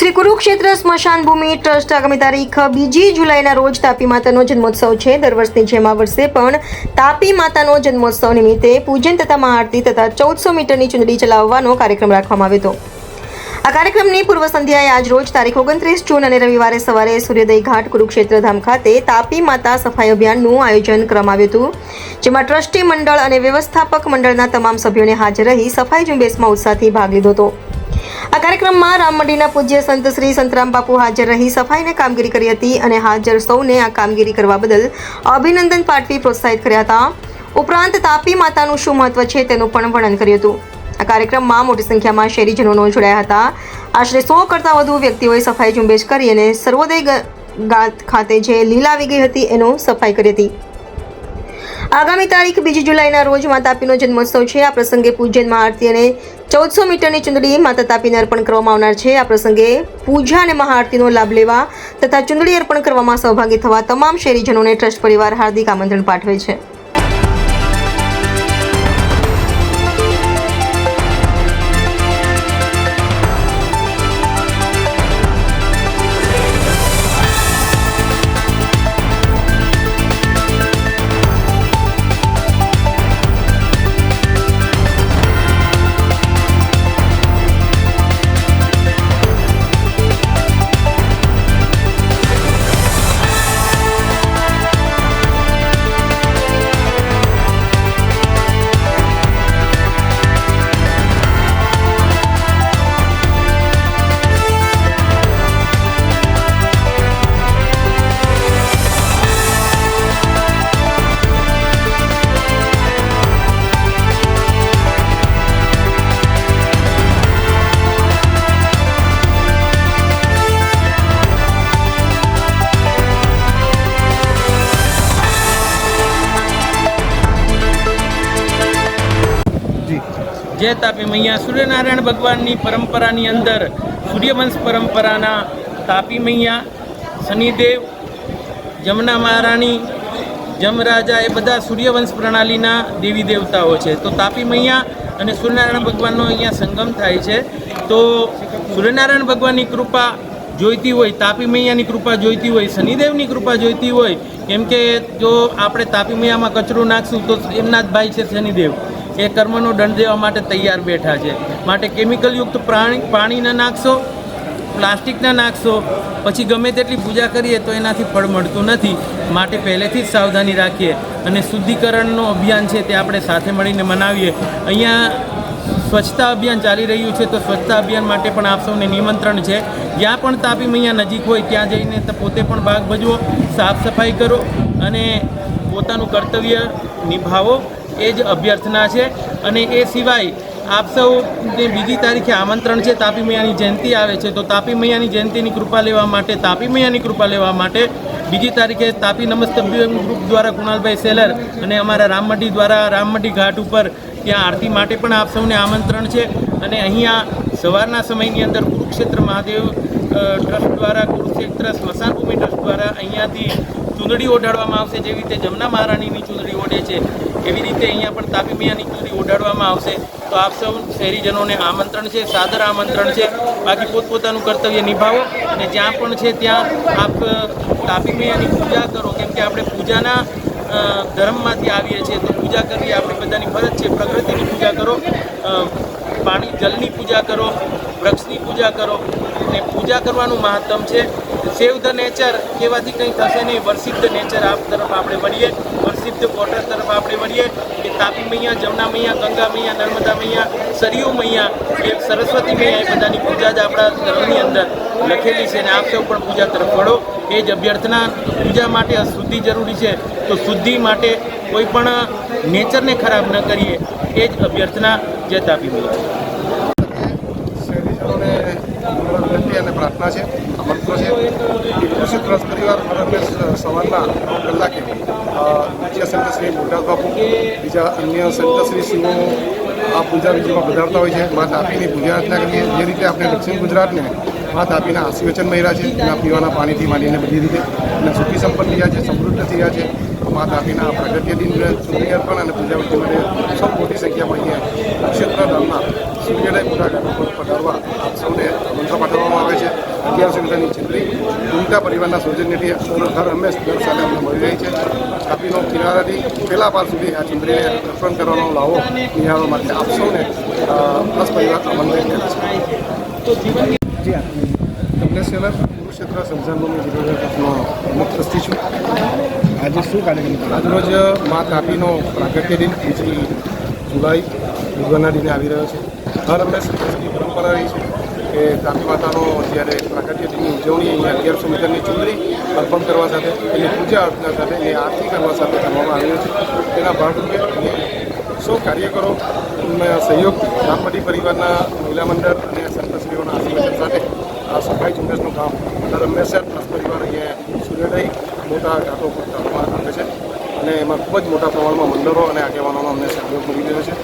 શ્રી કુરુક્ષેત્ર સ્મશાન ભૂમિ ટ્રસ્ટ આગામી તારીખ 2 જુલાઈના રોજ તાપી માતાનો જન્મોત્સવ છે। દર વર્ષની જેમ આ વર્ષે પણ તાપી માતાનો જન્મોત્સવ નિમિત્તે પૂજન તથા મહાઆરતી તથા 1400 મીટરની ચુંદડી ચલાવવાનો કાર્યક્રમ રાખવામાં આવ્યો હતો। આ કાર્યક્રમની પૂર્વ સંધ્યાએ આજ રોજ તારીખ 29 જૂન અને રવિવારે સવારે સૂર્યોદય ઘાટ કુરુક્ષેત્ર ધામ ખાતે તાપી માતા સફાઈ અભિયાનનું આયોજન કરવામાં આવ્યું હતું, જેમાં ટ્રસ્ટી મંડળ અને વ્યવસ્થાપક મંડળના તમામ સભ્યોને હાજર રહી સફાઈ ઝુંબેશમાં ઉત્સાહથી ભાગ લીધો હતો। આ કાર્યક્રમમાં રામમંડીના પૂજ્ય સંત શ્રી સંતરામ બાપુ હાજર રહી સફાઈની કામગીરી કરી હતી અને હાજર સૌને આ કામગીરી કરવા બદલ અભિનંદન પાઠવી પ્રોત્સાહિત કર્યા હતા। ઉપરાંત તાપી માતાનું શું મહત્વ છે તેનું પણ વર્ણન કર્યું હતું। આ કાર્યક્રમમાં મોટી સંખ્યામાં શહેરીજનો જોડાયા હતા। આશરે 100 કરતાં વધુ વ્યક્તિઓએ સફાઈ ઝુંબેશ કરી અને સર્વોદય ઘાટ ખાતે જે લીલા આવી ગઈ હતી એનો સફાઈ કરી હતી। આગામી તારીખ 2 જુલાઈના રોજ માતા તાપીનો જન્મોત્સવ છે। આ પ્રસંગે પૂજન મહાઆરતી અને 1400 મીટરની ચુંદડી માતા તાપીને અર્પણ કરવામાં આવનાર છે। આ પ્રસંગે પૂજા અને મહાઆરતીનો લાભ લેવા તથા ચુંદડી અર્પણ કરવામાં સહભાગી થવા તમામ શહેરીજનોને ટ્રસ્ટ પરિવાર હાર્દિક આમંત્રણ પાઠવે છે। जय तापी मैया सूर्यनारायण भगवान की परंपरा अंदर सूर्यवंश परंपरा तापी मैया शनिदेव जमुना महाराणी जमराजा ए बधा सूर्यवंश प्रणाली देवी देवताओं है। तो तापी मैया और सूर्यनारायण भगवान अँ संगम थाय छे। तो सूर्यनारायण भगवान की कृपा जोईती होय, तापी मैया की कृपा जोईती होय, शनिदेव की कृपा जोईती होय, केम के जो आपणे तापी मैया में कचरो नाखशुं तो एमना ज भाई छे शनिदेव ए कर्मनो दंड देवा माटे तैयार बैठा है। माटे केमिकल युक्त पाणी न नाखशो, प्लास्टिक न नाखशो, पछी गमे तेटली पूजा करीए तो एनाथी फळ मळतुं नथी। माटे पहेलेथी ज सावधानी राखीए अने शुद्धिकरणनो अभियान छे ते आपणे साथे मळीने मनावीए। अहींया स्वच्छता अभियान चाली रह्युं छे तो स्वच्छता अभियान माटे पण आप सौने निमंत्रण है। ज्यां पण तापी मैया नजीक होय त्यां जईने पोते पण भाग भजवो, साफ सफाई करो अने पोतानुं कर्तव्य निभावो ए ज अभ्यर्थना है। अने ए सिवाय आप सौ ने 2 तारीखे आमंत्रण है। तापी मैया जयंती आवे छे तो तापी मैया जयंती की कृपा लेवा माटे, तापी मैया कृपा लेवा माटे 2 तारीखे तापी नमस्तभ्य ग्रुप द्वारा कुणालभाई सेलर अने अमारा राममंडी द्वारा राममंडी घाट पर त्या आरती माटे पण आप सौने आमंत्रण है। अने अहींया सवारना समयनी अंदर कुरुक्षेत्र महादेव ट्रस्ट द्वारा कुरुक्षेत्र स्मशान भूमि ट्रस्ट द्वारा अहींयाथी चूंदड़ी ओढाडवामां आवशे। जेवी रीते जमुना महाराणीनी चूंदड़ी ओढे छे एवी रीते अहींया पण तापी मैयानी चूंदड़ी ओढाडवामां आवशे। तो आप सौ शहेरीजनोने आमंत्रण है, सादर आमंत्रण है। बाकी पोतपोतानुं कर्तव्य निभावो अने ज्यां पण छे त्यां आप तापी मैयानी पूजा करो, केम के आपणे पूजाना धर्ममांथी आवीए छीए तो पूजा करवी आपणी बधानी फरज है। प्रकृतिनी पूजा करो, पाणी जलनी पूजा करो, वृक्षनी पूजा करो ने पूजा करवानुं महत्तम है। सेव ध नेचर कहेवाथी कंई थशे नहीं, वर्शिप ध नेचर आप तरफ आपणे वळीए, वर्शिप ध वॉटर तरफ आपणे वळीए कि तापी मैया, जमुना मैया, गंगा मैया, नर्मदा मैया, सरयू मैया, ए सरस्वती मैया ए बधानी पूजा ज आपणा धर्मनी अंदर लखेली है। आप सौ पण पूजा तरफ वळो ए ज अभ्यर्थना। पूजा माटे शुद्धि जरूरी है तो शुद्धि माटे कोई पण नेचर ने खराब न करिए ए ज अभ्यर्थना। जय तापी मैया। प्रार्थना है, आमंत्रण है। कृषि ट्रस्ट परिवार सवार 9 कलाके पूज्य संत श्री मोटा बापू बीजा अन्य संत श्री शिवो आ पूजा विधि में पधारता हो। माँ तापी पूजा अर्चना करिए। जे रीते अपने दक्षिण गुजरात ने माँ तापी आशीर्वचन मळ्या है, पीवाना पानी थी मांडीने बधी रीते सुखी संपन्न थया है, समृद्ध थया है। माँ तापी प्रागट्य दिन चूंटणी अर्पण और पूजा विधि में सौ मोटी संख्या में अँ नक्षत्र धाम सूर्योदय मोटा घाट पर पधारवा आप सौने आमंत्रण पाठववामां आवे छे। 1100 મીટરની ચૂંટણી ઉમટા પરિવારના સૌજન્યથી હર હંમેશ દર સાલે અમને મળી રહી છે. તાપીનો કિનારાથી પેલા પાર સુધી આ ચૂંટણીને અર્પણ કરવાનો લાવો નિહાળવા માટે આપ સૌને પ્લસ પરિવાર આમંત્રિત કરે છે. કમલેશનગર કુરુક્ષેત્ર સંસાનભૂમિ જીવનનો પ્રમુખ ટ્રસ્ટી છું. આજે શું કાર્યક્રમ? આજરોજ મા તાપીનો પ્રાગટ્ય દિન 2 જુલાઈ બુધવારના દિને આવી રહ્યો છે. હર હંમેશ ટ્રસ્ટની પરંપરા રહી છે કે તાપી માતાનો જ્યારે પ્રાગટ્ય દિનની ઉજવણી અહીંયા 1100 મીટરની ચૂંટણી અર્પણ કરવા સાથે એની પૂજા અર્ચના સાથે એની આરતી કરવા સાથે કરવામાં આવ્યો છે. તેના ભાગરૂપે સૌ કાર્યકરો સહયોગથી રામપટી પરિવારના મહિલા મંડળ અને સંતશ્રીઓના આશીર્વાદ સાથે આ સફાઈ ઝુંબેશનું કામ દર હંમેશા ટ્રસ્ટ પરિવાર અહીંયા સૂર્યોદય મોટા ઘાટો પર કરવામાં આવે છે અને એમાં ખૂબ જ મોટા પ્રમાણમાં મંડળો અને આગેવાનોનો અમને સહયોગ મળી રહ્યો છે.